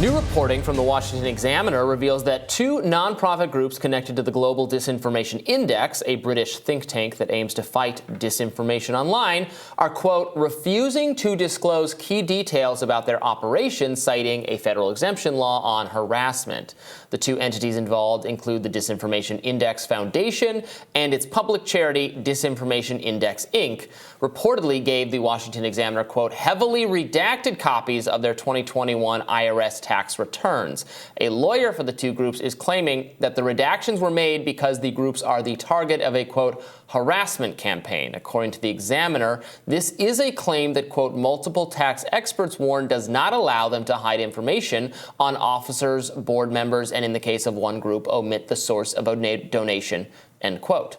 New reporting from the Washington Examiner reveals that two nonprofit groups connected to the Global Disinformation Index, a British think tank that aims to fight disinformation online, are, quote, refusing to disclose key details about their operations, citing a federal exemption law on harassment. The two entities involved include the Disinformation Index Foundation and its public charity Disinformation Index, Inc., reportedly gave the Washington Examiner, quote, heavily redacted copies of their 2021 IRS tax returns. A lawyer for the two groups is claiming that the redactions were made because the groups are the target of a, quote, harassment campaign. According to the Examiner, this is a claim that, quote, multiple tax experts warn does not allow them to hide information on officers, board members, and in the case of one group, omit the source of a donation, end quote.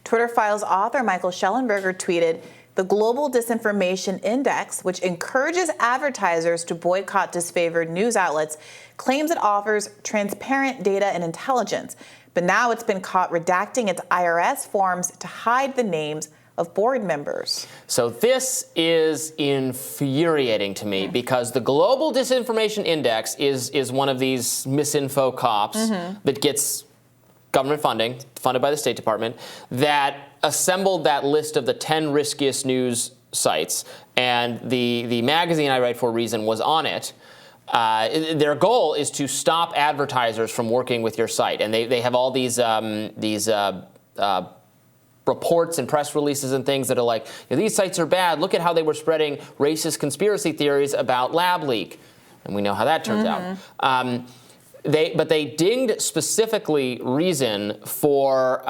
Twitter Files author Michael Schellenberger tweeted, the Global Disinformation Index, which encourages advertisers to boycott disfavored news outlets, claims it offers transparent data and intelligence. But now it's been caught redacting its IRS forms to hide the names of board members. So this is infuriating to me because the Global Disinformation Index is one of these Misinfo cops that gets government funding, funded by the State Department, that assembled that list of the 10 riskiest news sites. And the magazine I write for Reason was on it. Their goal is to stop advertisers from working with your site. And they have all these reports and press releases and things that are like, these sites are bad. Look at how they were spreading racist conspiracy theories about lab leak. And we know how that turns out. But they dinged specifically Reason for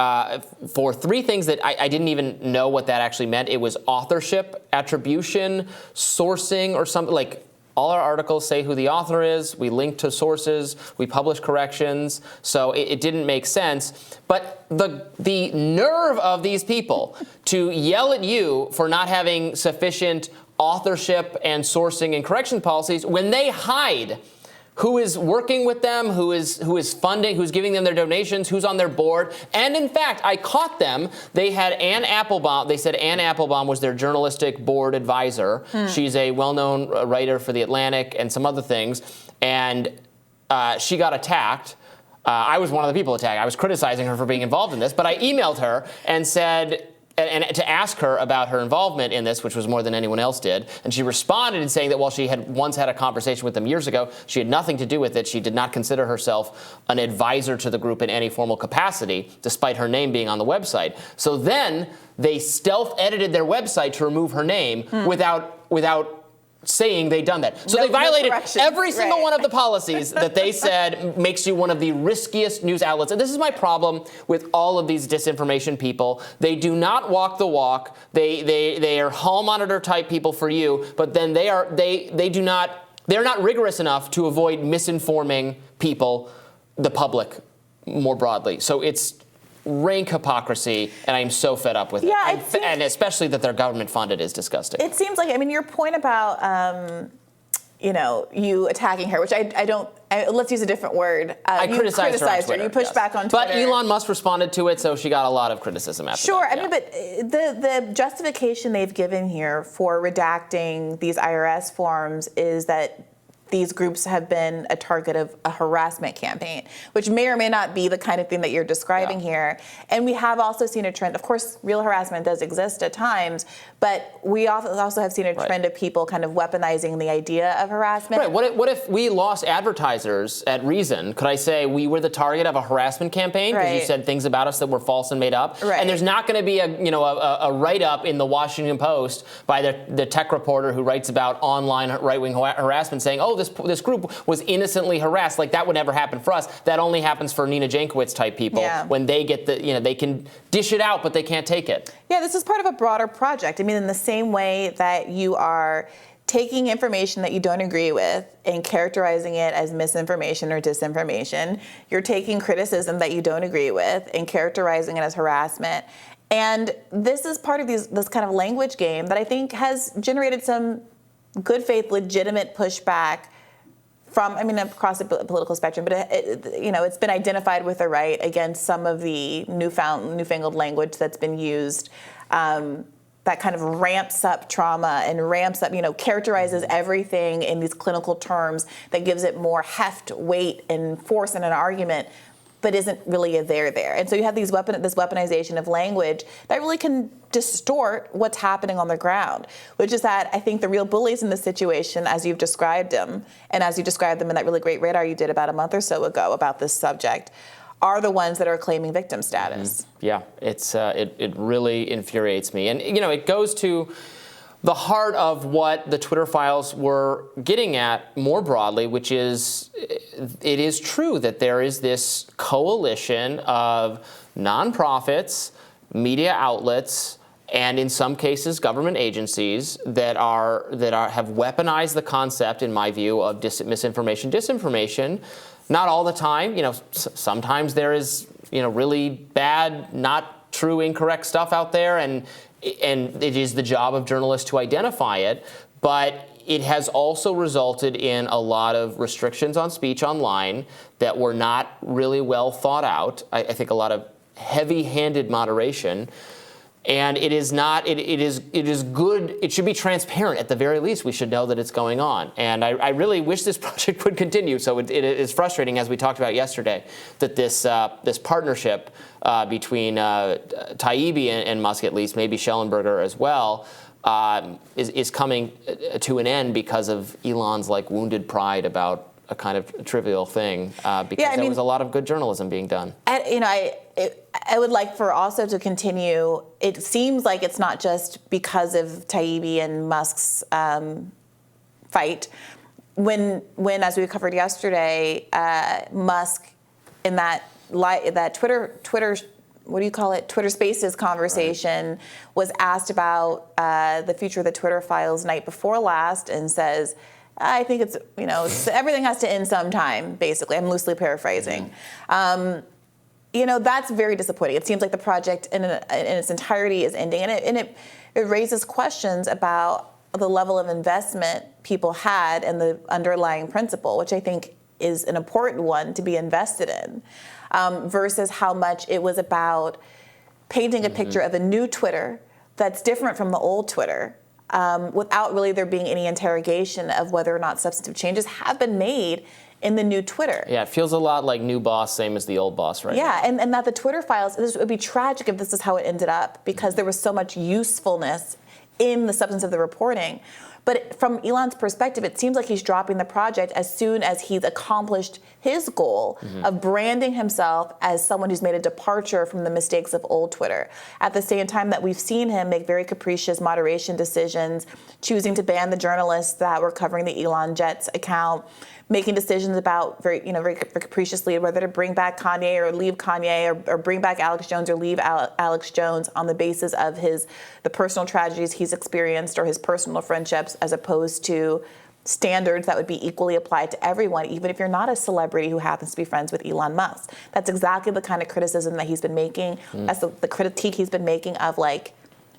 three things that I didn't even know what that actually meant. It was authorship, attribution, sourcing, or something. Like, all our articles say who the author is. We link to sources. We publish corrections. So it didn't make sense. But the nerve of these people to yell at you for not having sufficient authorship and sourcing and correction policies when they hide who is working with them, who is funding, who's giving them their donations, who's on their board. And in fact, I caught them. They had Ann Applebaum. They said Ann Applebaum was their journalistic board advisor. She's a well-known writer for The Atlantic and some other things. And she got attacked. I was one of the people attacked. I was criticizing her for being involved in this. But I emailed her and said, and to ask her about her involvement in this, which was more than anyone else did. And she responded in saying that while she had once had a conversation with them years ago, she had nothing to do with it. She did not consider herself an advisor to the group in any formal capacity, despite her name being on the website. So then they stealth-edited their website to remove her name without saying they'd done that. So they violated every single one of the policies that they said makes you one of the riskiest news outlets. And this is my problem with all of these disinformation people. They do not walk the walk. They are hall monitor type people for you, but then they're not rigorous enough to avoid misinforming people, the public, more broadly. So it's rank hypocrisy, and I'm so fed up with it. And especially that they're government funded is disgusting. It seems like, your point about, you attacking her, which I don't, let's use a different word. I criticized her on Twitter. You pushed back on Twitter. But Elon Musk responded to it, so she got a lot of criticism after that. But the justification they've given here for redacting these IRS forms is that these groups have been a target of a harassment campaign, which may or may not be the kind of thing that you're describing here. And we have also seen a trend. Of course, real harassment does exist at times, but we also have seen a trend of people kind of weaponizing the idea of harassment. Right. What if we lost advertisers at Reason? Could I say we were the target of a harassment campaign because you said things about us that were false and made up? And there's not going to be a write-up in the Washington Post by the tech reporter who writes about online right-wing harassment saying, oh, this group was innocently harassed. Like, that would never happen for us. That only happens for Nina Jankowicz type people when they get they can dish it out, but they can't take it. Yeah, this is part of a broader project. In the same way that you are taking information that you don't agree with and characterizing it as misinformation or disinformation, you're taking criticism that you don't agree with and characterizing it as harassment. And this is part of this kind of language game that I think has generated some good faith, legitimate pushback from, across the political spectrum, but it's been identified with the right against some of the newfangled language that's been used that kind of ramps up trauma and ramps up, characterizes everything in these clinical terms that gives it more heft, weight, and force in an argument, but isn't really a there. And so you have this weaponization of language that really can distort what's happening on the ground, which is that I think the real bullies in this situation, as you've described them, and as you described them in that really great radar you did about a month or so ago about this subject, are the ones that are claiming victim status. Yeah, it really infuriates me. And, it goes to the heart of what the Twitter files were getting at more broadly, which is it is true that there is this coalition of nonprofits, media outlets, and in some cases government agencies that have weaponized the concept, in my view, of misinformation, disinformation. Not all the time. Sometimes there is, really bad, not true, incorrect stuff out there, and it is the job of journalists to identify it. But it has also resulted in a lot of restrictions on speech online that were not really well thought out. I think a lot of heavy-handed moderation. And it is not. It is good. It should be transparent at the very least. We should know that it's going on. And I really wish this project would continue. So it is frustrating, as we talked about yesterday, that this partnership between Taibbi and Musk, at least, maybe Schellenberger as well, is coming to an end because of Elon's wounded pride about a kind of trivial thing, because there was a lot of good journalism being done. I would like for also to continue. It seems like it's not just because of Taibbi and Musk's fight. When as we covered yesterday, Musk in that Twitter what do you call it? Twitter Spaces conversation was asked about the future of the Twitter files night before last, and says, I think it's everything has to end sometime. Basically, I'm loosely paraphrasing. That's very disappointing. It seems like the project in its entirety is ending, and it raises questions about the level of investment people had in the underlying principle, which I think is an important one to be invested in, versus how much it was about painting a picture of a new Twitter that's different from the old Twitter, without really there being any interrogation of whether or not substantive changes have been made in the new Twitter. Yeah, it feels a lot like new boss, same as the old boss, right? Yeah, and that the Twitter files, it would be tragic if this is how it ended up, because there was so much usefulness in the substance of the reporting. But from Elon's perspective, it seems like he's dropping the project as soon as he's accomplished his goal of branding himself as someone who's made a departure from the mistakes of old Twitter. At the same time that we've seen him make very capricious moderation decisions, choosing to ban the journalists that were covering the Elon Jets account, making decisions about very capriciously whether to bring back Kanye or leave Kanye, or bring back Alex Jones or leave Alex Jones on the basis of the personal tragedies he's experienced or his personal friendships, as opposed to standards that would be equally applied to everyone, even if you're not a celebrity who happens to be friends with Elon Musk. That's exactly the kind of criticism that he's been making. That's the critique he's been making of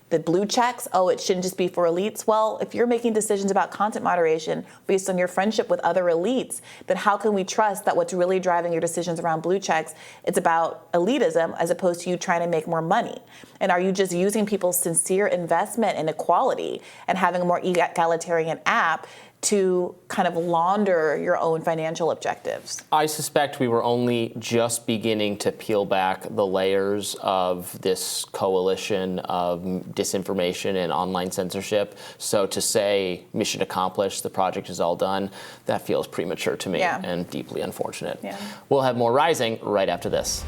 the blue checks. Oh, it shouldn't just be for elites. Well, if you're making decisions about content moderation based on your friendship with other elites, then how can we trust that what's really driving your decisions around blue checks, it's about elitism as opposed to you trying to make more money? And are you just using people's sincere investment in equality and having a more egalitarian app to kind of launder your own financial objectives? I suspect we were only just beginning to peel back the layers of this coalition of disinformation and online censorship. So to say mission accomplished, the project is all done, that feels premature to me and deeply unfortunate. Yeah. We'll have more Rising right after this.